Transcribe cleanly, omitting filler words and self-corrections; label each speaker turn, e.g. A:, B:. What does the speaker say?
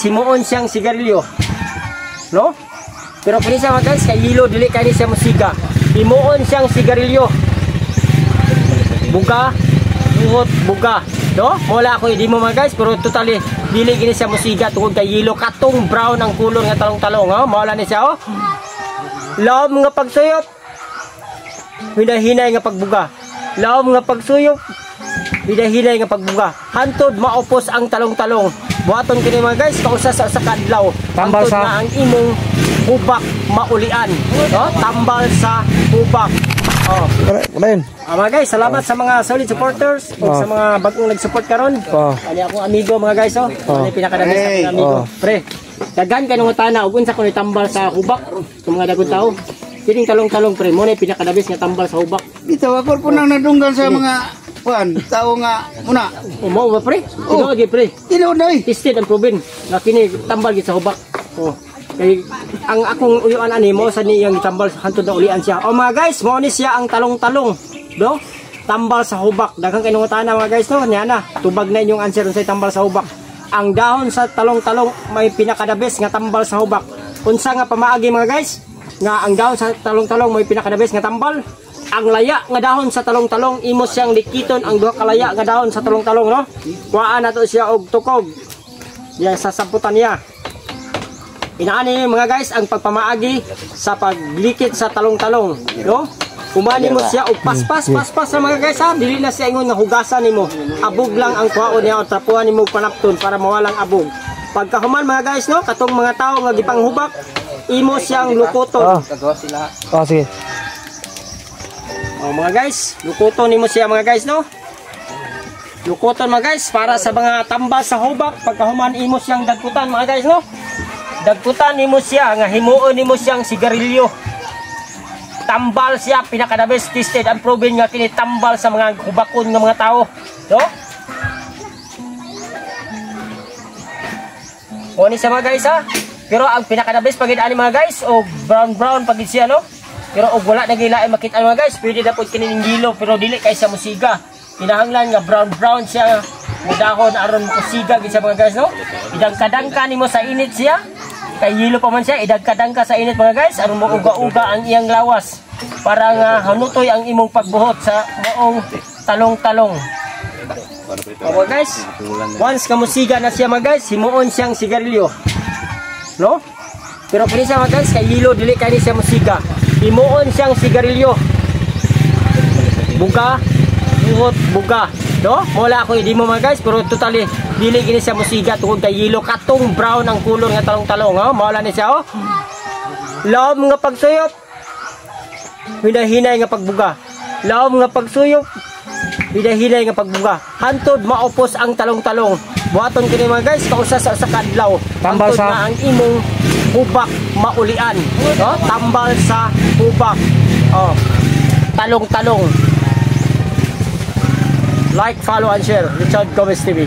A: himuon siyang sigarilyo. No? Pero kini siya mga guys, kay yelo dili kay siya musiga. Himuon siyang sigarilyo. Buga, buhot, buga. No? Wala ako di mo mga guys, pero totally dili gini siya musiga tungod kay yelo katong brown ang kulor nga talong-talong, oh. Mawala ni siya, oh. Laom nga pagsuyop. Hinahinay nga pagbuga. Laom nga pagsuyop. Hinahinay nga pagbuga. Hantod maupos ang talong-talong. Buhaton kini mga guys, kausa sa kadlaw.
B: Tambal
A: hantod
B: sa
A: na ang imong hubak maulian. No? Tambal sa hubak. Oh. Mga guys, salamat sa mga solid supporters, sa mga bagong nag-support karon. Ani akong amigo mga guys, oh. Ani pinakadami sa mga amigo. Pre, daghan kay nung tana ug unsa kun tambal sa hubak sa mga dagong tao. Kining talong-talong pre, mo na pinakadabis nga tambal sa hubak.
C: Dito ako po nang nadunggan sa mga tao nga muna.
A: Mo ba pre? Ino gi pre.
C: Ino na
A: tested and proven nga kini tambal gid sa hubak. Oh. Kay ang akong uyuan ani mo sa niyang tambal hantod na ulian siya. Oh mga guys, mo ni siya ang talong-talong, do? Tambal sa hubak. Daghang kinungutana mga guys no, niya na. Tubag na inyong answer sa tambal sa hubak. Ang dahon sa talong-talong may pinakadabes nga tambal sa hubak. Unsa nga pamaagi mga guys? Nga ang dahon sa talong-talong may pinakadabes nga tambal. Ang laya nga dahon sa talong-talong imo siyang likiton ang duha ka laya nga dahon sa talong-talong, no? Kuhaan nato siya og tukog. Diya sa samputan niya. Inaani mga guys ang pagpamaagi sa paglikit sa talong-talong, no? Kumani mo siya og paspas sa mga guys ha, dili na siya ingon nga hugasan nimo. Abog lang ang kuhaon niya o trapuhan nimo panapton para mawalang abog. Pagkahuman mga guys no, katong mga tao nga gipanghubak, imo siyang lukoton.
B: Sige.
A: Oh mga guys, lukoton nimo siya mga guys no. Lukoton mga guys para sa mga tambal sa hubak, pagkahuman imo siyang dagkutan mga guys no. Dagkutan nimo siya nga himuon nimo siyang sigarilyo. Tambal siya pinakadabes tested and proven nga kini tambal sa mga hubakon nga mga tao, no? Kuni sa mga guys ha. Pero ang pinakadabes pagid ani mga guys o brown pagid siya no. Pero og wala na gilain makita mga guys, pwede na pud kini ning yelo pero dili kay sa musiga. Kinahanglan nga brown siya nga dahon aron musiga gid sa mga guys no. Idangka-dangka nimo sa init siya. Kay yelo pa man siya, idagka-dangka sa init mga guys, aron mo uga-uga ang iyang lawas para nga hanutoy ang imong pagbuhot sa maong talong-talong. Mga guys, once kamusiga na siya mga guys, himuon siyang sigarilyo. No? Pero kini siya mga guys, kay yelo dili kay siya musiga. Himuon siyang sigarilyo. Buga, buhot, buga. No? Wala ako di mo mga guys, pero totally dili gini siya musiga tungod kay yelo katong brown ang kulor nga talong-talong, oh. Mawala ni siya, oh. Laom nga pagsuyop. Hinahinay nga pagbuga. Laom nga pagsuyop. Hinahinay nga pagbuga. Hantod maupos ang talong-talong. Buhaton kini mga guys, kausa sa kadlaw.
B: Tambal
A: hantod
B: sa
A: na ang imong hubak maulian, no? Tambal sa hubak. Oh. Talong-talong. Like, follow, and share. Richard Gomez TV.